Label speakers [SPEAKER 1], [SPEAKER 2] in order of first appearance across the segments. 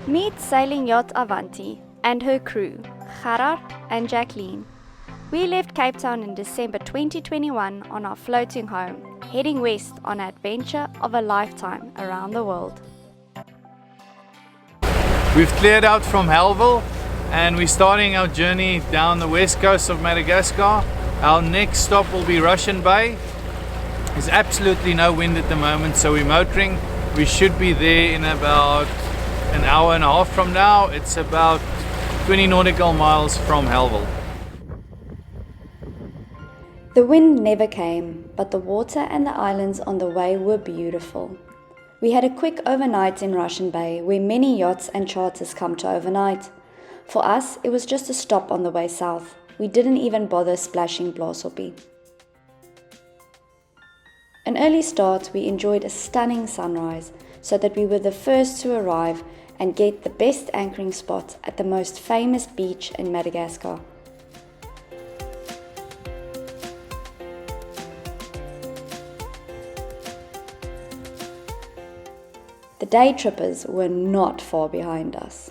[SPEAKER 1] Meet sailing yacht Avanti and her crew, Gerard and Jacqueline. We left Cape Town in December 2021 on our floating home, heading west on an adventure of a lifetime around the world.
[SPEAKER 2] We've cleared out from Halville and we're starting our journey down the west coast of Madagascar. Our next stop will be Radamas Bay. There's absolutely no wind at the moment, so we're motoring. We should be there in about an hour and a half from now. It's about 20 nautical miles from Halville.
[SPEAKER 1] The wind never came, but the water and the islands on the way were beautiful. We had a quick overnight in Radamas Bay, where many yachts and charters come to overnight. For us, it was just a stop on the way south. We didn't even bother splashing Nosy Be. An early start, we enjoyed a stunning sunrise, so that we were the first to arrive and get the best anchoring spot at the most famous beach in Madagascar. The day trippers were not far behind us.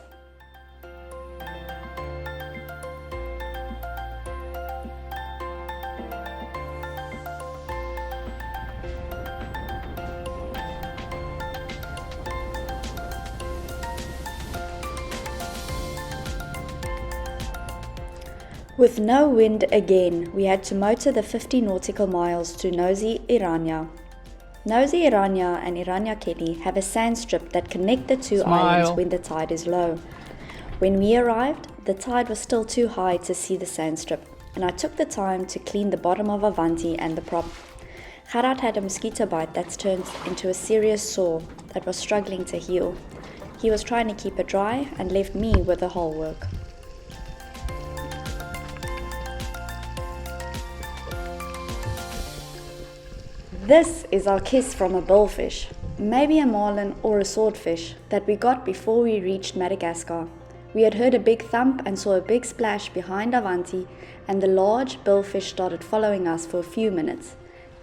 [SPEAKER 1] With no wind again, we had to motor the 50 nautical miles to Nozi Iranja. Nozi Iranja and Iranja Kelly have a sand strip that connect the two islands when the tide is low. When we arrived, the tide was still too high to see the sand strip, and I took the time to clean the bottom of Avanti and the prop. Gerard had a mosquito bite that's turned into a serious sore that was struggling to heal. He was trying to keep it dry and left me with the whole work. This is our kiss from a billfish, maybe a marlin or a swordfish, that we got before we reached Madagascar. We had heard a big thump and saw a big splash behind Avanti, and the large billfish started following us for a few minutes.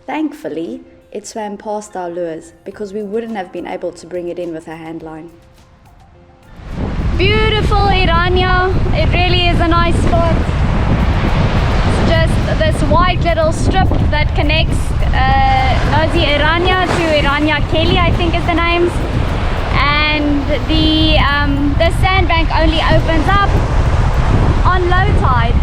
[SPEAKER 1] Thankfully, it swam past our lures because we wouldn't have been able to bring it in with a hand line. Beautiful Iranja, it really is a nice spot. Just this white little strip that connects Nosy Iranja to Iranja Kelly, I think is the names, and the sandbank only opens up on low tide.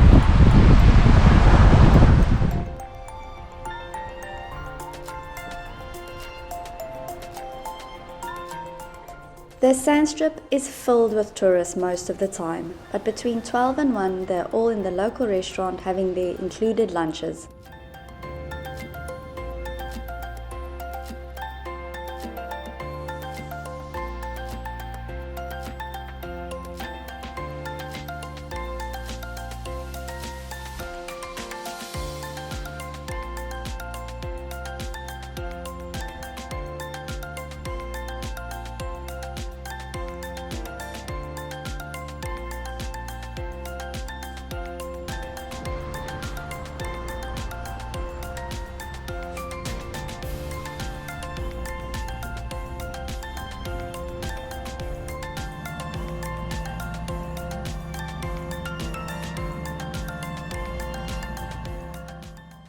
[SPEAKER 1] The sand strip is filled with tourists most of the time, but between 12 and 1 they're all in the local restaurant having their included lunches.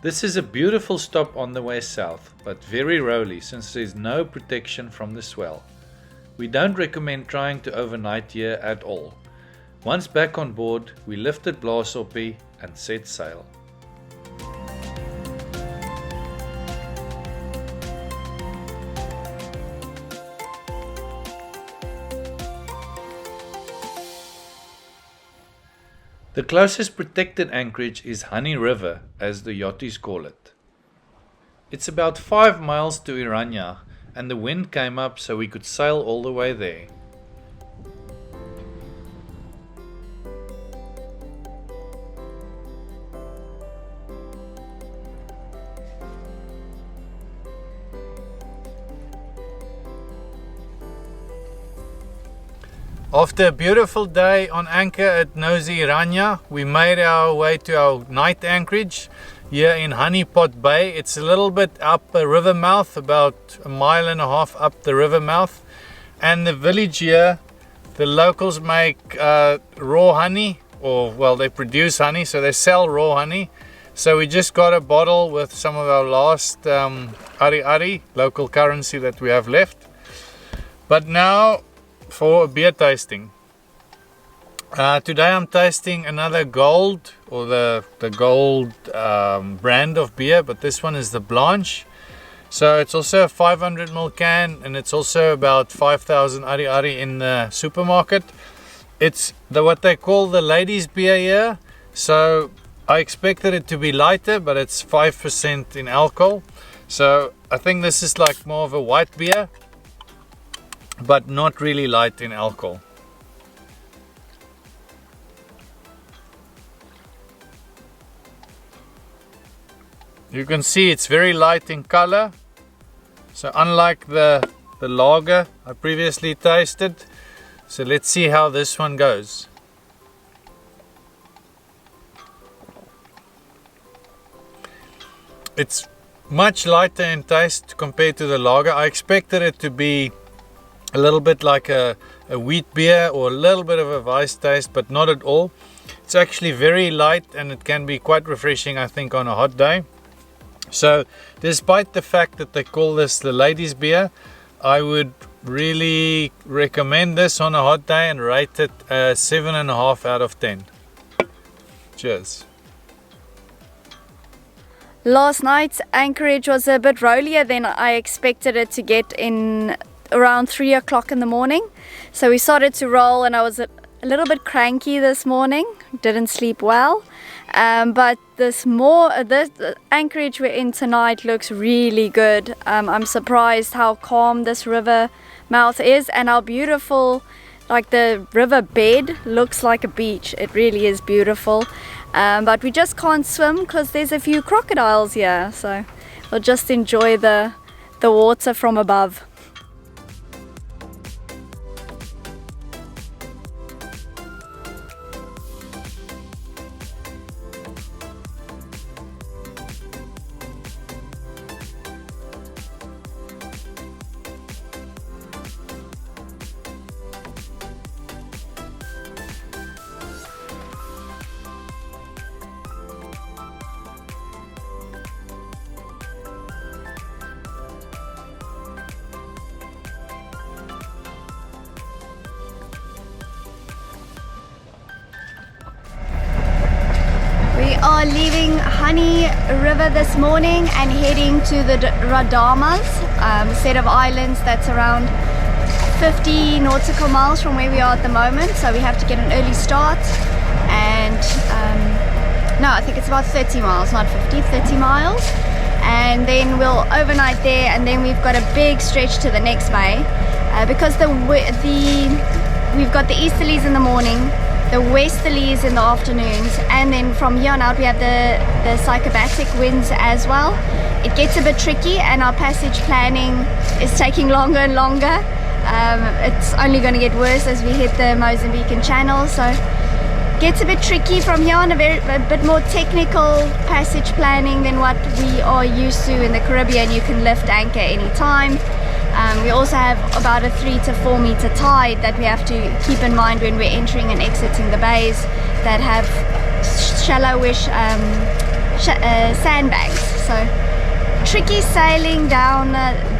[SPEAKER 2] This is a beautiful stop on the way south, but very rolly since there is no protection from the swell. We don't recommend trying to overnight here at all. Once back on board, we lifted Nosy Be and set sail. The closest protected anchorage is Honey River, as the yachties call it. It's about 5 miles to Iranja, and the wind came up so we could sail all the way there. After a beautiful day on anchor at Nozi Iranja, we made our way to our night anchorage here in Honeypot Bay. It's a little bit up a river mouth, about 1.5 miles up the river mouth. And the village here, the locals make raw honey, or well, they produce honey, so they sell raw honey. So we just got a bottle with some of our last ari, local currency that we have left. But now for a beer tasting. Today I'm tasting another gold, or the gold brand of beer, but this one is the Blanche. So it's also a 500ml can, and it's also about 5,000 ari in the supermarket. It's what they call the ladies beer here. So I expected it to be lighter, but it's 5% in alcohol. So I think this is like more of a white beer, but not really light in alcohol. You can see it's very light in color. So unlike the lager I previously tasted. So let's see how this one goes. It's much lighter in taste compared to the lager. I expected it to be a little bit like a wheat beer or a little bit of a Weiss taste, but not at all. It's actually very light, and it can be quite refreshing, I think, on a hot day. So despite the fact that they call this the ladies beer, I would really recommend this on a hot day and rate it 7.5 out of 10. Cheers.
[SPEAKER 1] Last night's anchorage was a bit rollier than I expected it to get in around 3 o'clock in the morning. So we started to roll, and I was a little bit cranky this morning, didn't sleep well. But this anchorage we're in tonight looks really good. I'm surprised how calm this river mouth is, and how beautiful, like the river bed looks like a beach. It really is beautiful. But we just can't swim because there's a few crocodiles here, so we'll just enjoy the water from above. We are leaving Honey River this morning and heading to the Radamas, set of islands that's around 50 nautical miles from where we are at the moment. So we have to get an early start, and no, I think it's about 30 miles, not 50, 30 miles. And then we'll overnight there, and then we've got a big stretch to the next bay, because we've got the easterlies in the morning, the westerlies in the afternoons, and then from here on out we have the cyclobatic winds as well. It gets a bit tricky, and our passage planning is taking longer and longer. It's only going to get worse as we hit the Mozambican channel, so it gets a bit tricky from here on. A bit more technical passage planning than what we are used to in the Caribbean. You can lift anchor anytime. We also have about a 3 to 4 meter tide that we have to keep in mind when we're entering and exiting the bays that have shallowish sandbanks. So tricky sailing down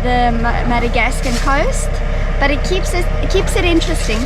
[SPEAKER 1] the Madagascar coast, but it keeps it interesting.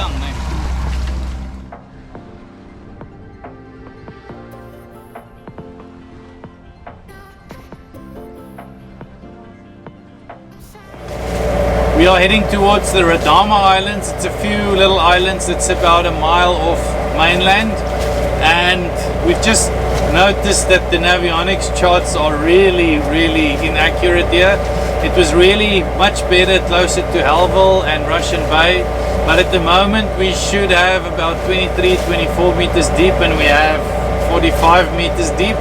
[SPEAKER 2] stang, nee. We are heading towards the Radama Islands. It's a few little islands that's about a mile off mainland, and we've just noticed that the navionics charts are really inaccurate here. It was really much better closer to Halville and Russian Bay, but at the moment we should have about 23-24 meters deep, and we have 45 meters deep.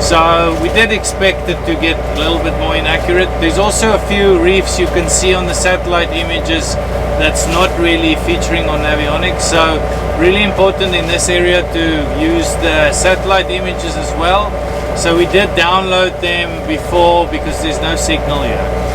[SPEAKER 2] So we did expect it to get a little bit more inaccurate. There's also a few reefs you can see on the satellite images that's not really featuring on navionics. So really important in this area to use the satellite images as well. So we did download them before because there's no signal here.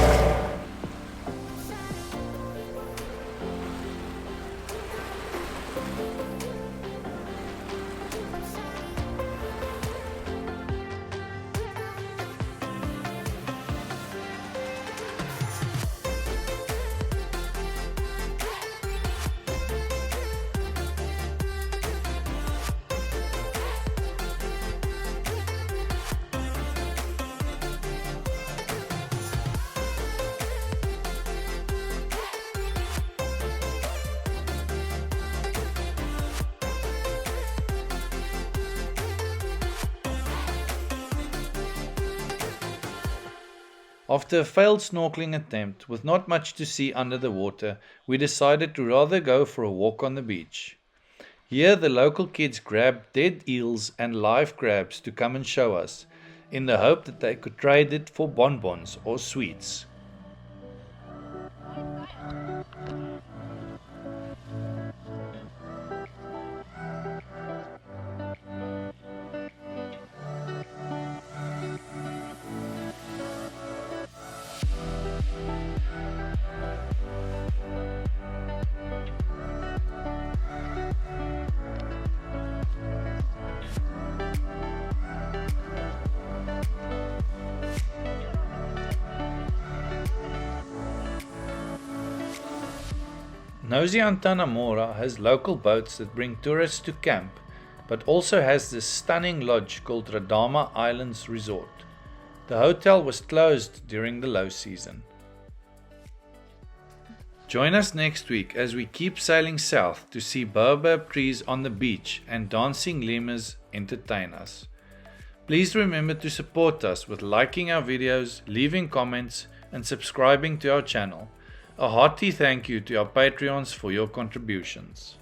[SPEAKER 2] After a failed snorkeling attempt with not much to see under the water, we decided to rather go for a walk on the beach. Here the local kids grabbed dead eels and live crabs to come and show us, in the hope that they could trade it for bonbons or sweets. Nosy Iranja has local boats that bring tourists to camp, but also has this stunning lodge called Radama Islands Resort. The hotel was closed during the low season. Join us next week as we keep sailing south to see baobab trees on the beach and dancing lemurs entertain us. Please remember to support us with liking our videos, leaving comments and subscribing to our channel. A hearty thank you to our Patreons for your contributions.